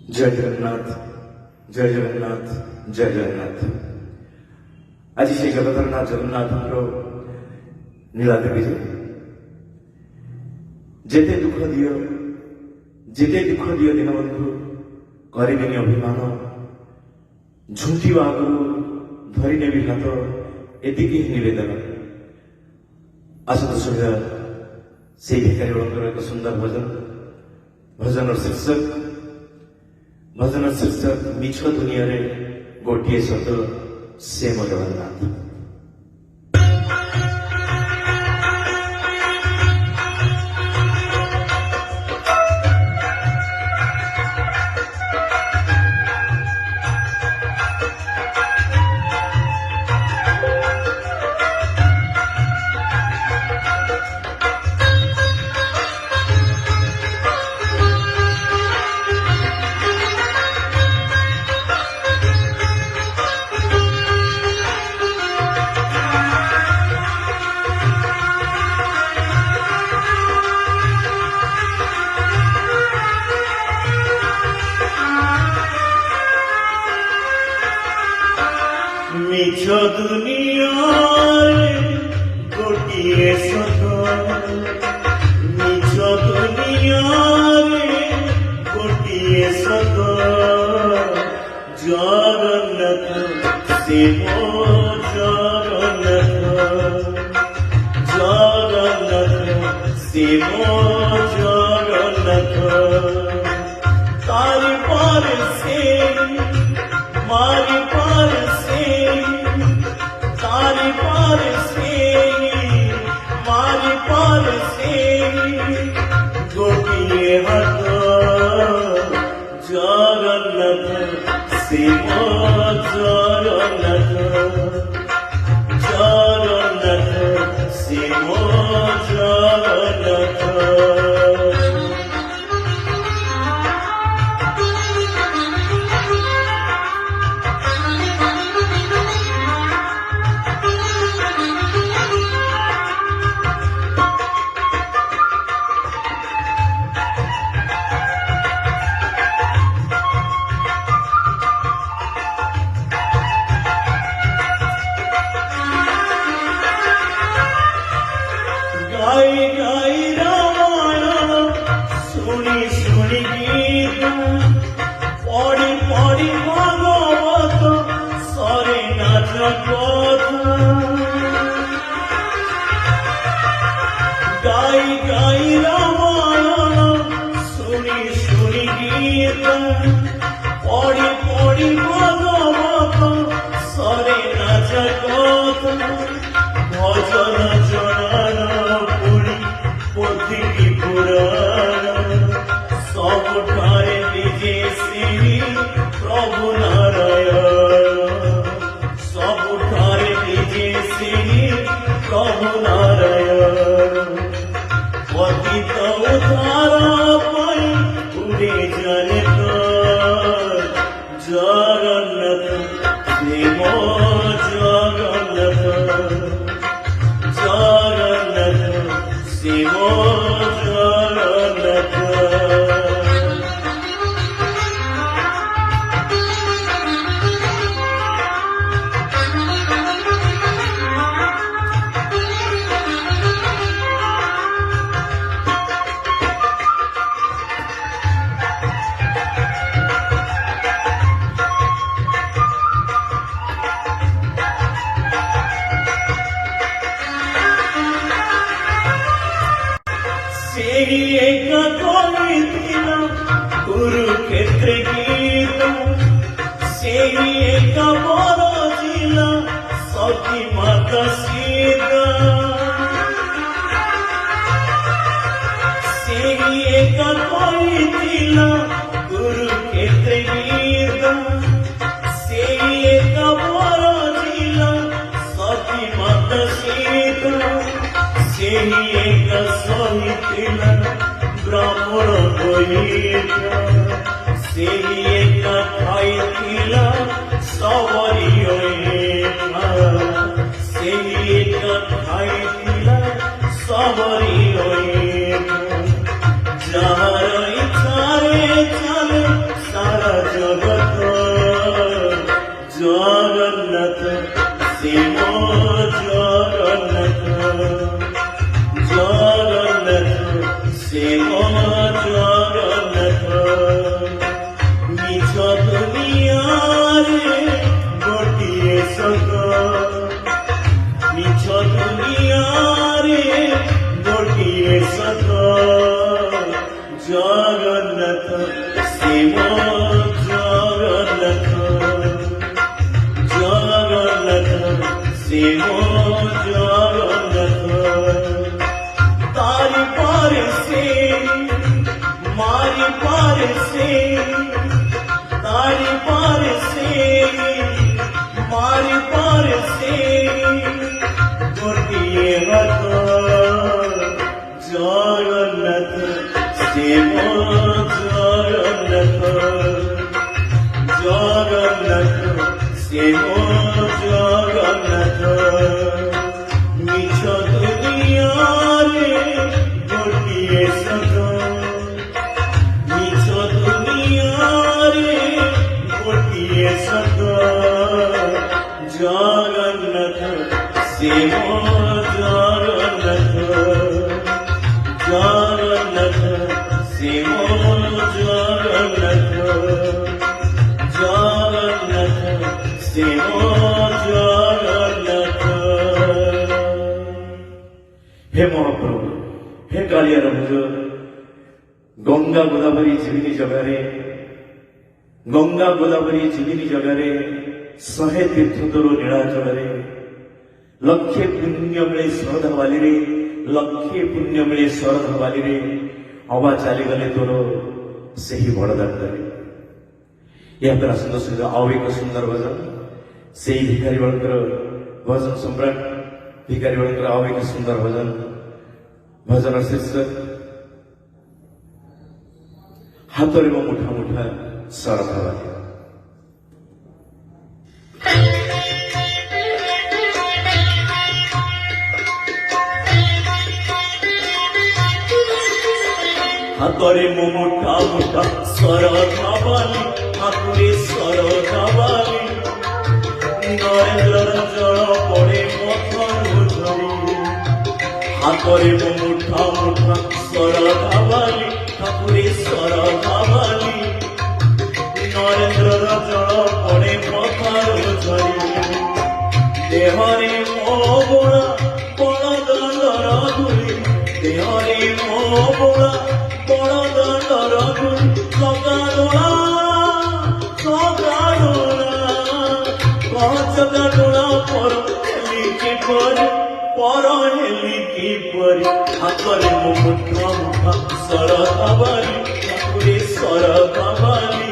জয় জগন্নাথ, ଜୟ ଜଗନ୍ନାଥ, ଜୟ ଜଗନ୍ନାଥ। ଆଜି ସେ ଜଗତରନାଥ ଜଗନ୍ନାଥଙ୍କର ନୀଳାଦ୍ରିବିଜେ। ଯେତେ ଦୁଃଖ ଦିଅ, ଯେତେ ଦୁଃଖ ଦିଅ ଦୀନବନ୍ଧୁ, କରିବେନି ଅଭିମାନ, ଝୁଣ୍ଟିବା ଆଗରୁ ଧରିନେବି ହାତ, ଏତିକି ହିଁ ନିବେଦନ। ଆସନ୍ତୁ ଶୁଣିବା ସେଇ ଭିକାରୀ ବଳଙ୍କର ଏକ ସୁନ୍ଦର ଭଜନ। ଭଜନର ଶୀର୍ଷକ ମିଛ ଦୁନିଆରେ ଗୋଟିଏ ସତ, ସେ ମୋ ଜଗନ୍ନାଥ। মিছ দুনিয়ারে গোটিয়ে সত, মিছ দুনিয়ারে গোটিয়ে সত, জগন্নাথ সে মো জগন্নাথ, জগন্নাথ সে মো জগন্নাথ। তারি পরে সে মারি পরে সে, তারি পরে সে মারি পরে সে, গোটিয়ে হাত জগন্নাথ সে মো জগন্নাথ, জগন্নাথ সে মো জগন্নাথ। গাই গাই রামায়ণ শুনি শুনি গীত, পড়ি পড়ি ভাগবত সরে নাচ কথা। গাই গাই রামায়ণ শুনি শুনি গীত, পড়ি পড়ি ভাগবত সরে নাচ কথা। ভজন জনান পুরী পথিকি পুরাণ, সবঠারে বিজে শ্রী প্রভু নারায়ণ, সবঠারে বিজে শ্রী প্রভু নারায়ণ। পতিত উদ্ধার পাই উড়ে জানে জগন্নাথ সে মো জগন্নাথ, জগন্নাথ সে মো জগন্নাথ। সেই একা করিছিল কুরুক্ষেত্রে গীত, সেই একা বড় ছিল সতী মাতা সীতা। সেই একা করিছিল কুরুক্ষেত্রে গীত, সেই একা বড় ছিল সতী মাতা সীতা। সেই একা সহিছিল ব্রাহ্মণ বৈঠা, সেই একা খাইছিল সবরি ওঠা, সেই একা খাইছিল সবরি ওঠা। যাহার ইচ্ছারে চলে সারা জগন্নাথ শিব জগন্নাথ জগন্নাথ শিব জগন্নাথ তারি পারে সে মারি পারে সে তারি পারে সে মারি পারে সে গোটিয়ে হাত জগন্নাথ শিব জগন্নাথ জগন্নাথ শিব জগন্নাথ মিছ দুনিয়ারে গোটিয়ে সত মিছ দুনিয়ারে গোটিয়ে সত জগন্নাথ শিব জগন্নাথ জগন্নাথ শিব জগন্নাথ জগন্নাথ শিব জগন্নাথ। হে মহাপ্রভু, হে কালিয়ার ভুজ, গঙ্গা গোদাবরী জীবিনী জগারে ଗଙ୍ଗା ଗୋଦାବରୀ ଜୀବିନି ଜଗାରେ 100 ତୀର୍ଥରୁ ନୀଳାଚଳରେ ଲକ୍ଷେ ପୁଣ୍ୟ ମିଳେ ଶରଧା ବାଲିରେ ଲକ୍ଷେ ପୁଣ୍ୟ ମିଳେ ଶରଧା ବାଲିରେ ଅବା ଚାଲିଗଲେ ତୋର ସେହି ବଡ଼ ଦାଣ୍ଡରେ। ଏହାପରେ ଆସନ୍ତା ସହିତ ଆଉ ଏକ ସୁନ୍ଦର ଭଜନ, ସେହି ଭିକାରୀ ବାଳଙ୍କର ଭଜନ ସମ୍ରାଟ ଭିକାରୀ ବାଳଙ୍କର ଆଉ ଏକ ସୁନ୍ଦର ଭଜନ। ଭଜନ ଶୀର୍ଷକ ହାତରେ ମୋ ମୁଠା ମୁଠା ଶରଧା ବାଲି। হাতরে মো মুঠা মুঠা শরধা বালি, হাতুরে শরধা বালি, নরেন্দ্রর জল পড়ে মথর ঝরি। হাতরে মো মুঠা মুঠা শরধা বালি, হাতুরে শরধা বালি, নরেন্দ্রর জল পড়ে মথর ঝরি। দেহরে মো বড়া বড় দণ্ডর ধুলি, দেহরে মো বড়া বড় দণ্ডর ধুলি। সকাডোলা সকাডোলা কচকাডোলা পর হেলিকি পরি, পর হেলিকি পরি। হাতরে মো মুঠা মুঠা শরধা বালি, হাতুরে শরধা বালি,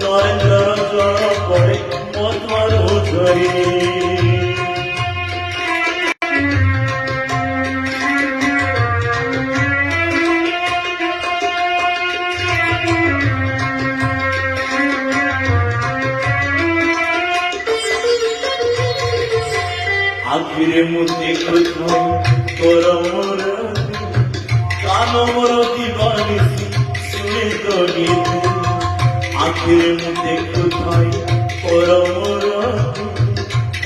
নরেন্দ্রর জল পড়ে মথর ঝরি। আখিরে মু দেখুথাই তোর মোর, কান মোর দিবানিসি শুনে তো গীত। আখিরে মু দেখুথাই তোর মোর,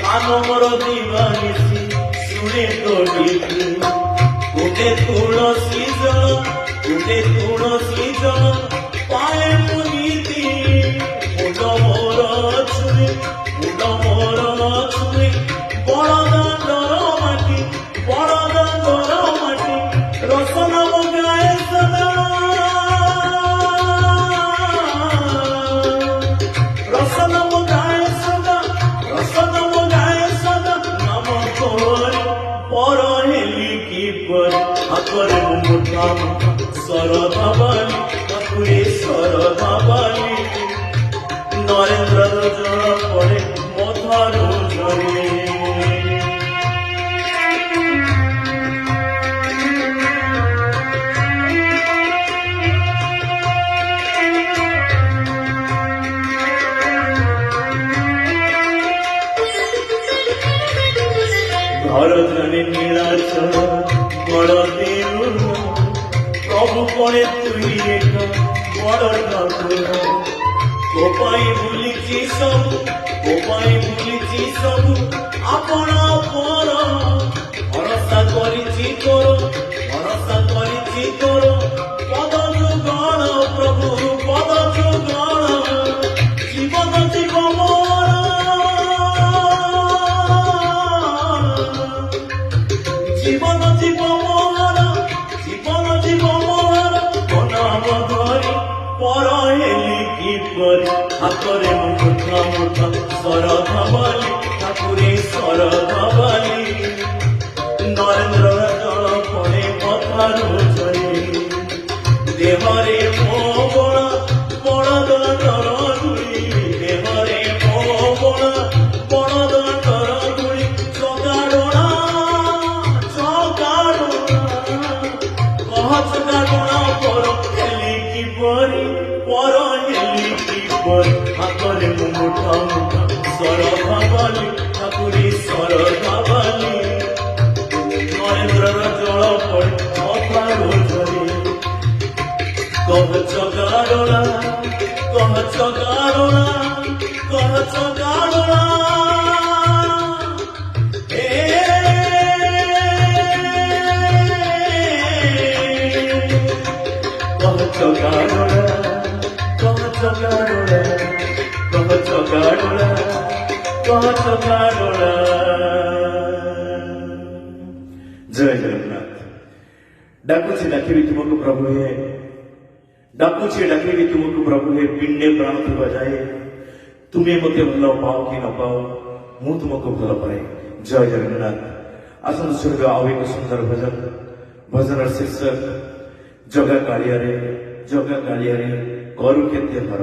কান মোর দিবানিসি শুনে তো গীত। কোটে তুলসী জল, কোটে তুলসী জল পায়ে মু নীতি। মুন্ড মোর ছুঁয়ে, মুন্ড মোর ছুঁয়ে, বড় দাণ্ডর মাটি, বড় দাণ্ডর মাটি। রসন গায়ে সদা, রসন গায়ে সদা, রসন গায়ে সদা। নাম তোর পর হেলিকি পরি। হাতরে মো মুঠা মুঠা শরধা বালি, হাতুরে শরধা বালি, নরেন্দ্রর জল পড়ে মথর ঝরি। ঘর জানে নীলাচল বড় দেউল, প্রভু পড়ে তুই এক বড় ঠাকুর। কোপাই ভুলিছি সবু, কোপাই ভুলিছি সবু, আপন পর ভরসা করিছি তোর, ভরসা করিছি তোর। পদ যুগল প্রভু পদ যুগল, জীবন জীব মোর, জীবন জীব মোর, জীবন জীব মোর। କିପରି ହାତରେ ମୁଠା ମୁଠା ଶରଧା ବାଲି ଠାକୁରେ ଶରଧା ବାଲି ନରେନ୍ଦ୍ର ଜଳ ପଡ଼େ କଥାରୁ ଝରି ଦେହରେ ମୋ ବଳ ବଳଦର ଧୂଳି ଦେହରେ ମୋ ବଳ ବଳଦର ଧୂଳି ଚଗାଡୋଣା ଚଗାଡୋଣା କହ ଚଗାଡୋଣା ପର ହେଲି କିପରି ପର ହେଲି କିପରି ହାତରେ ମୁଁ ମୁଠା ମୁଠା ଶରଧା ବାଲି ଠାକୁରେ ଶରଧା ବାଲି ନରେନ୍ଦ୍ରର ଜଳ ପଡ଼େ କଥାରୁ ଝରି কহ চগাড়োনা কহ চগাড়োনা কহ চগাড়োনা কহ চগাড়োনা কহ চগাড়োনা কহ চগাড়োনা কহ চগাড়োনা জয় জগন্নাথ ডাকুছি ডাকিবি তোমাকে প্রভু হে ডাকুছি ডাকিবি তুমକୁ প্রভু হে পিণ্ডে প্রাণ থিবা যায় তুমি মতে ভাল পাও কি ন পাও ମୁଁ ତୁମକୁ ଭଲ ପାଏ ଜୟ ଜଗନ୍ନାଥ ଆସନ୍ତୁ ଶୁଣିବା ଆଉ ଏକ ସୁନ୍ଦର ଭଜନ ଭଜନର ଶୀର୍ଷକ ଜଗା କାଳିଆରେ କରୁ କେତେ ହର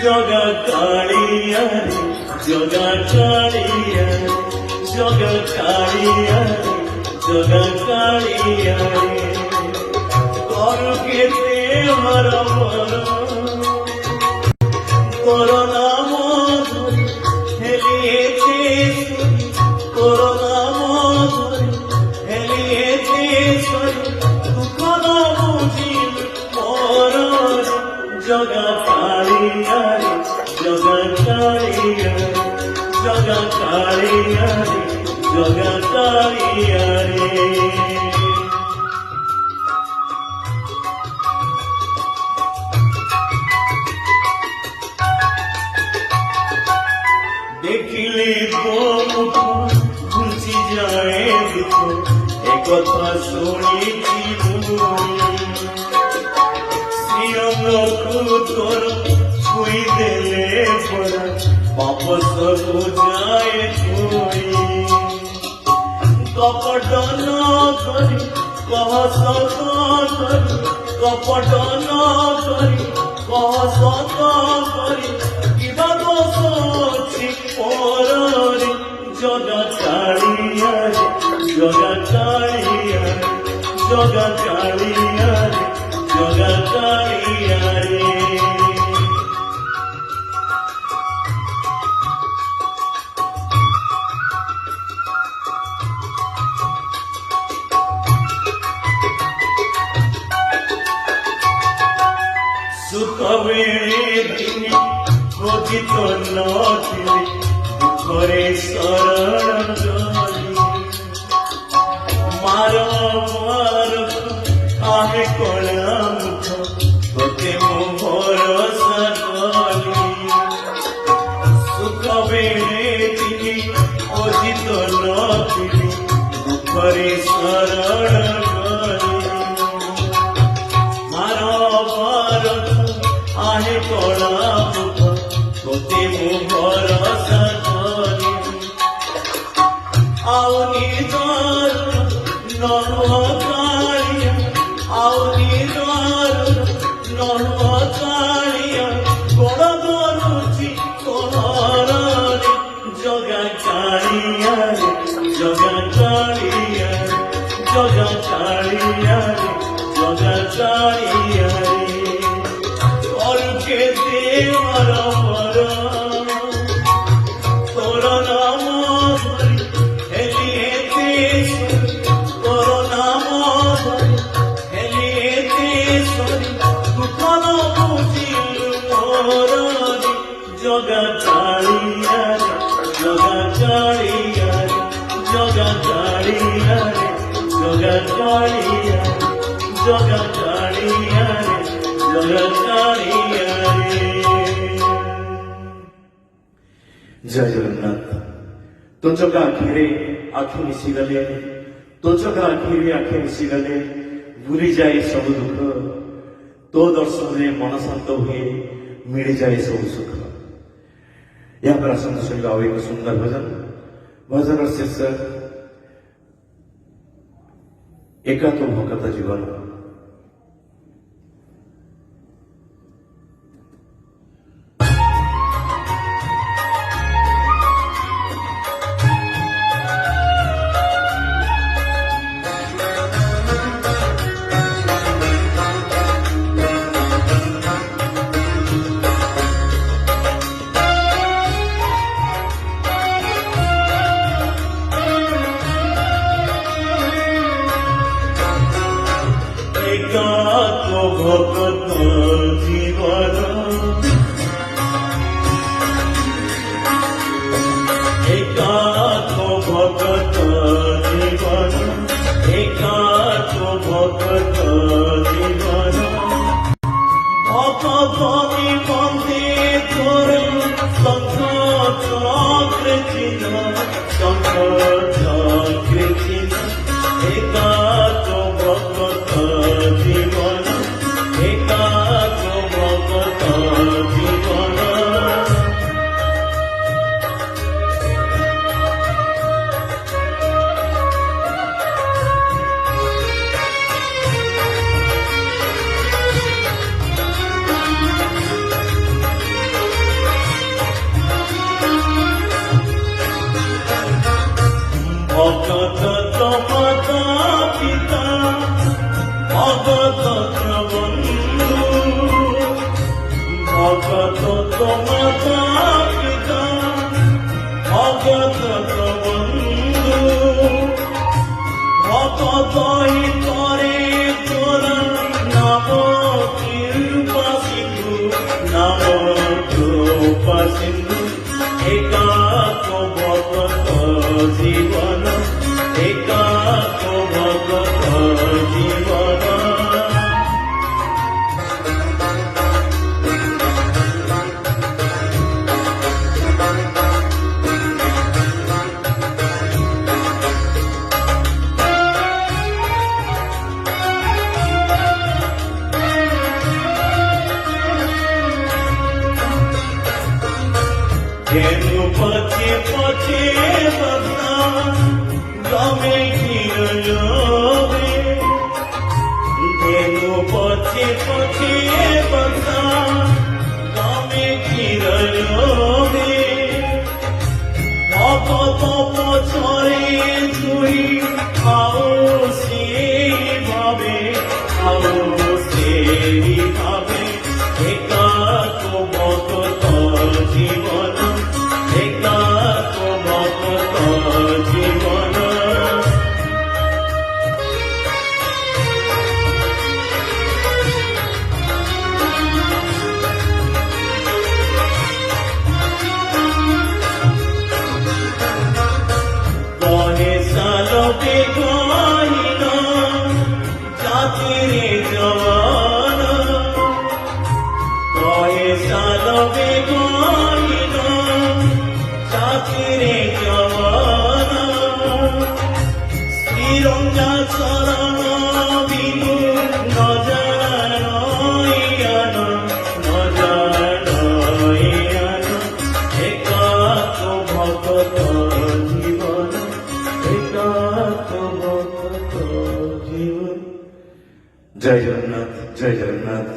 জগা কালিয়ারে জগা কালিয়ারে জগা কালিয়ারে জগা কালিয়ারে করু কেতে হর হর করোনা মধুরি হেলিয়েছে করোনা মধুরি হেলিয়েছে দুঃখ না বুঝিল মরণ জগা কালিয়ারে জগা কালিয়ারে জগা কালিয়ারে জগা কালিয়ারে দেখিলে মুখ ঘুচি যায় দুঃখ একথা শুনিছি তোর ছুঁই দেলে পড়া পাপ সবু যায় তুই কপট ন করি কহ সত করি কপট ন করি কহ সত করি কিবা দোষ ଅଛି পরে জগা কালিয়ারে জগা কালিয়ারে জগা কালিয়ারে জগা কালিয়ারে সুখ বেড়ে দিনে খোঁজিত নথিলে দুঃখরে শরণ গলি মার মার আহে কলা মুখ তোতে মো ভরসা কলি সুখ বেড়ে দিনে খোঁজিত নথিলে দুঃখরে শরণ গলি মার মার আহে কলা মুখ তোতে মো ভরসা কলি আও নিদার নরকালিয়া আও নিদার নরকালিয়া বড় গরুচি কোহরারে জগা কালিয়ারে জগা কালিয়ারে জগা কালিয়ারে জগা কালিয়ারে করকে দেওয়ার হর তোর নাম ধরি হেলিয়েতে তোর নাম ধরি হেলিয়েতে দুঃখ ন বুঝিল মোর জগা কালিয়ারে জগা কালিয়ারে জগা কালিয়ারে জগা কালিয়ারে ଜଗା କାଳିଆରେ ଜଗା କାଳିଆରେ। ଜୟ ଜଗନ୍ନାଥ। ତୋ ଚକା ଆଖିରେ ଆଖି ମିଶିଗଲେ, ତୋ ଚକା ଆଖିରେ ଆଖି ମିଶିଗଲେ ଭୁଲିଯାଏ ସବୁ ଦୁଃଖ, ତୋ ଦର୍ଶନରେ ମନ ଶାନ୍ତ ହୁଏ, ମିଳିଯାଏ ସବୁ ସୁଖ। ଏହା ପରେ ଆସନ୍ତୁ ଶୁଣିବା ଆଉ ଏକ ସୁନ୍ଦର ଭଜନ। ଭଜନର ଶୀର୍ଷକ ଏକା ତୋ ଭକତ ଜୀବନ। একা তো ভকত জীবন, একা তো ভকত জীবন, একা তো ভকত জীবন। ভকত নিবন্ধে তোর শঙ্খ চক্র চিহ্ন, শঙ্খ চক্র চিহ্ন। একা তো ভকত জীবন, একা তো ভকত জীবন। ভকত তো মাতা পিতা, ভগত তো বন্ধু, ভগত তো মাতা পিতা, ভগত তো বন্ধু। ভগত করে তোরা নাম কৃপা সিন্ধু, নাম কৃপা সিন্ধু। একা তো ভগত জীবন, একা তো ভগত জীবন। কেন পছে পছে বসা গমে ঘিরবে, কেন পছে পছে বসা গমে ঘিরবে। ভকত পছরে জুই আও সেই ভাবে, আও সেই ভাবে। একা তো ভকত জীবন, একা তো ভকত জীবন। কহে সালকে গহিন জাতিরে জওয়ান, কহে সালকে গহিন জাতিরে জওয়ান। শ্রীরঞ্জা শরণ বিনু নজানয়ান, নজানয়ান। একা তো ভকত জীবন, একা তো ভকত জীবন। জয় জগন্নাথ, জয় জগন্নাথ।